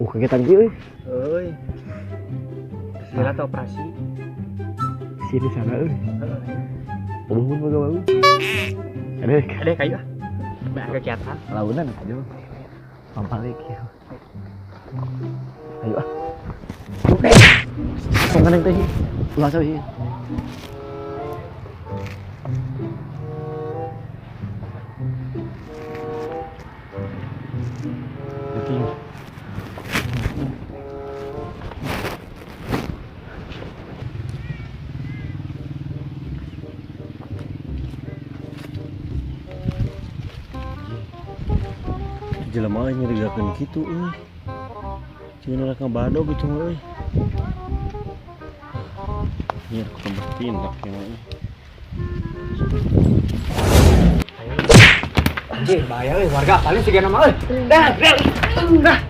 Kegiatan gue. Euy. Sila teh operasi. Sini sana euy. Bangun boga bau. Ada kayu ah. Bah kegiatan. Launan aja. Pampalik ya. Ayo ah. Oke. Tong kaneng teh. Ulah sawi. Penting. Jelema nyerigakeun kitu euy. Cina rek ngabado gitu euy. Ieu tambah tindak ya euy. Anjing bahaya euy warga paling sigana mah euy. Dah.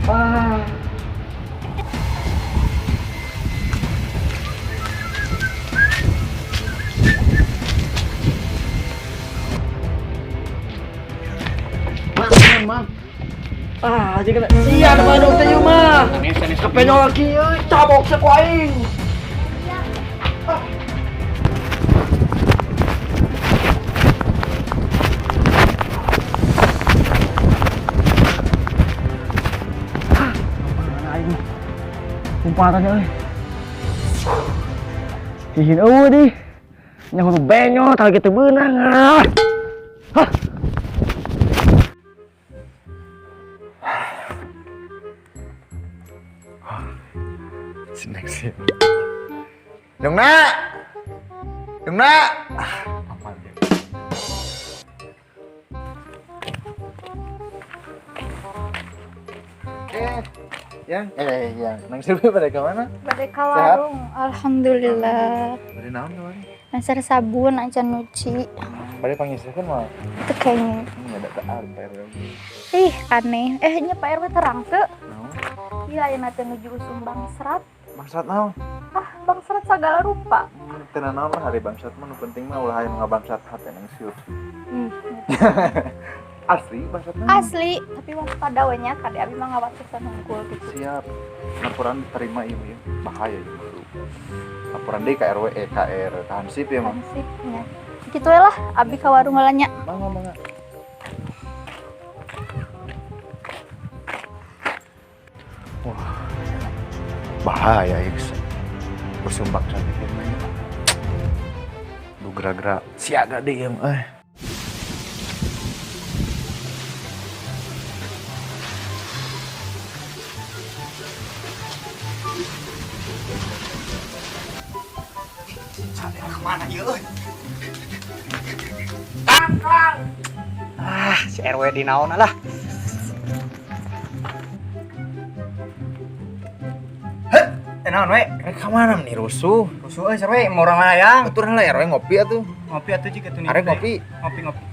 Ah. Mang. Ah, jeung sia da badog teh ieu mah. Kepenyol lagi euy, cabok sa ku aing. Aing. Umpatan euy. Hihin eueuh di. Nya kudu benyol tah kitu beunang. Hah. Snack sih. Dong nak. Aman deh. Ya. Nang Silvi pada kemana? Pada ka warung. Alhamdulillah. Pada naon kemana? Nasar sabun acan nyuci. Pada pangisahkan mah. Itu kayaknya. Ini ada kear PR. Ih, aneh. Nya Pak RW terang teu. Naon? Iya, ayeuna teh nuju usum bangsrat. Bangsat naon? Bangsrat sagala rupa. Tenan naon lah hari bangsat mah nu penting mah ulah hayang ngabangsat hate nang sieup. Asli bangsat mah. Asli, tapi waspada we nya kade abi mah ngawatisan hungkul gitu. Siap. Laporan diterima ieu ya. Bahaya ieu. Laporan deui ka RW KR Hansip ya mah. Hansip nya. Kitu we lah, abi ka warung heula nya. Mangga. Wah. Bahaya ya. Bersumbang sampai gimana. Lu gerak-gerak siaga deh yang Sadar kemana ieu euy? Kang. Si RW di naon lah. Naon we? Rek ka mana nih rusuh? Rusuh euy sarwe mau urang layang. Aturan lah RW ngopi atuh. Ngopi atuh jiga tuh. Arek ngopi. Ngopi.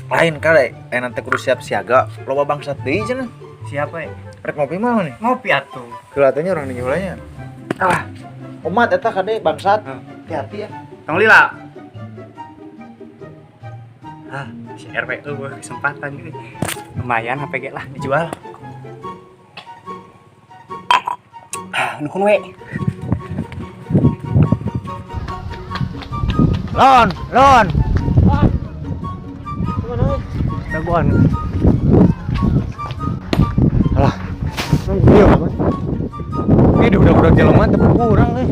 Lain kali nanti kudu siap siaga loba bangsat deui cenah. Siapa we? Rek ngopi mah nih. Ngopi atuh. Kelihatannya orang nih ulanya. Umat eta kade bangsat. Hati-hati ya. Tong lila. Si RW eueuh kesempatan euy. Lumayan HPG lah dijual. Nukun we. Lon. Daguan. Alah. Iya, Mas. Ini udah jelema teu kurang euy.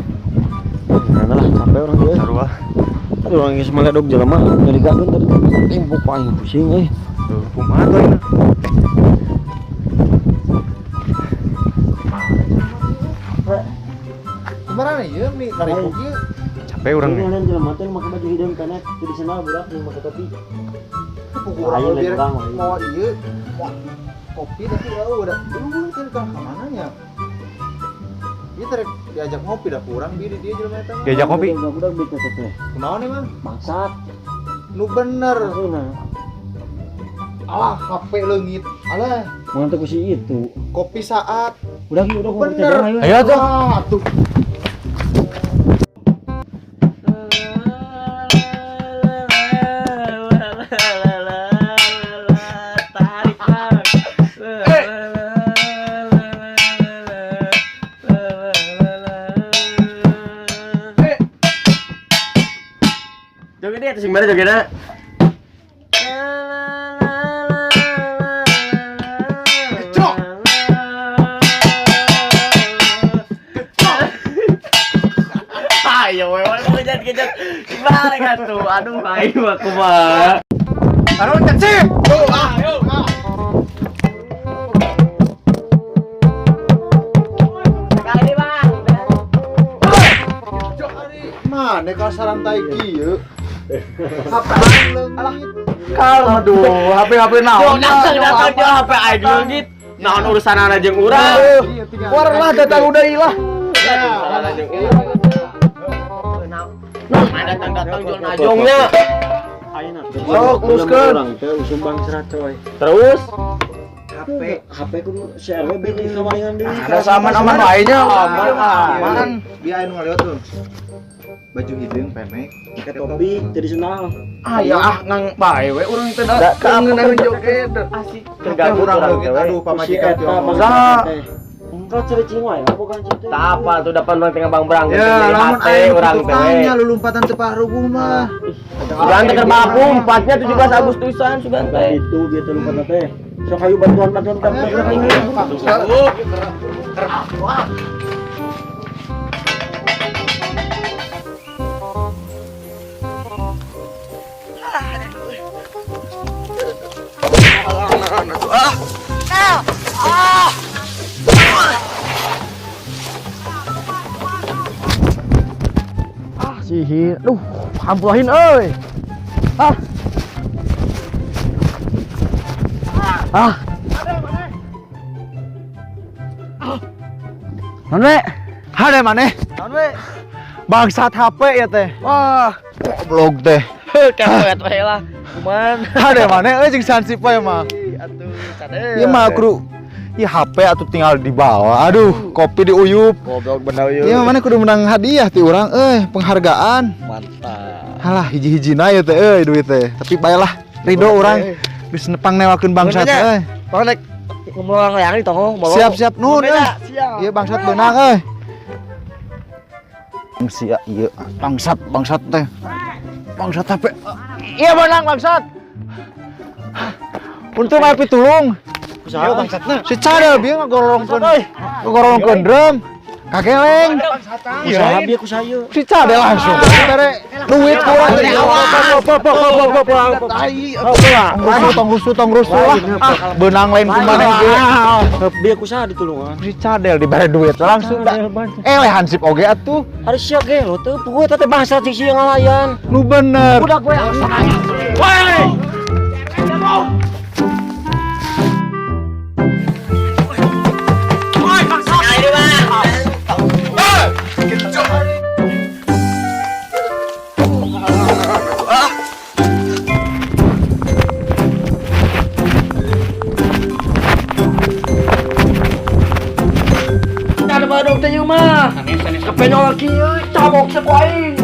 Mana lah sampai orang dia. Sarua. Aduh orang geus meledog jelema dari gageun tadi. Timpuk paling pusing euy. Kumaha tuh ini? Kemana nih? Ya, nih karipuk ieu. Capek urang nih. Ini jelema teh make baju hideung kana tradisional budak nu make topi. Ayo biar mau ieu. Kopi tapi udah kan ke mananya. Dia terek diajak ngopi dah kurang diri dia jelema eta. Diajak ngopi. Udah bisa teh. Kunaon emang? Bangsat. Nu bener. Alah HP leungit. Alah, Mantap si itu. kopi saat. Udah Bener. ayo tuh. Tuh. sing mana jogetna. Ayo, kejar. Gimana kan tuh? Aduh, ayo aku mah. Taruh cek. Tuh, ayo. Sekali, Bang. Mana kasaran tai kieu? Apaan leungit? Kalau aduh, HP naon? Datang HP aing leungit. Naon urusan anak jeung urang. War lah datang udah ilah. Anak jeung urang. Nah, datang jual najongnya. Ayeuna. Sok teruskeun. Urang teh usum bang serat coy. Terus HP kudu share beli kamaringan deui. ada aman-aman lainnya. Aman. Biar anu ngaliwat tuh. Baju hidung pendek, pakai topi jadi senal. Ya ngang bae we urang teh da kangenan joget. Asik Terganggu urang leungit aduh pamajikan teh. Engkau ciri-ciri wae bukan cerita. Tak apa tuh dapat orang tengah bang berang. Ya, lamun aya orang tanya lu lompatan teu paruguh mah. Sugan teh kerbapu 4-nya 17 Agustusan sugan teh. Itu dia teh lompatan teh. Sok hayu bantuan ini. Sihir, aduh, hampurahin euy. Mana? Hade maneh? Bangsat HP ya teh. Wah, goblok teh. Kepet we lah. Kuman. Hade maneh euy jeung sansip we mah. Atuh, sadeu. Ieu mah kudu HP atuh tinggal di bawah. Aduh, kopi diuyup. Goblok bener ieu. Ieu mana kudu menang hadiah ti urang penghargaan. Mantap. Halah hiji-hijina ya teh duit teh. Tapi baelah ridho urang geus nepang newakeun bangsat euy. Pokoknya ngomong yang di tonggo. Siap-siap nun euy. Siap. Ieu bangsat beunang euy. Sia ieu bangsat teh. Bangsat HP. Iya beunang bangsat. Untung aya pitulung. Kusaha bangsatna? Si Cadel bieu ngagorongkeun drum. Kageleng. Usaha bieu kusaha ieu. Si Cadel langsung bare duit kurang. Tong rusuh lah. Beunang lain kumaneh ge. Bieu kusaha ditulungan? Si Cadel dibere duit langsung da. Hansip oge atuh. Harus siap ge lo teu puguh teh bangsa cik sia ngalayan. Nu bener. Budak we. Woi. Ada badog teh mah. Kepenyol lagi cabok sa ku aing.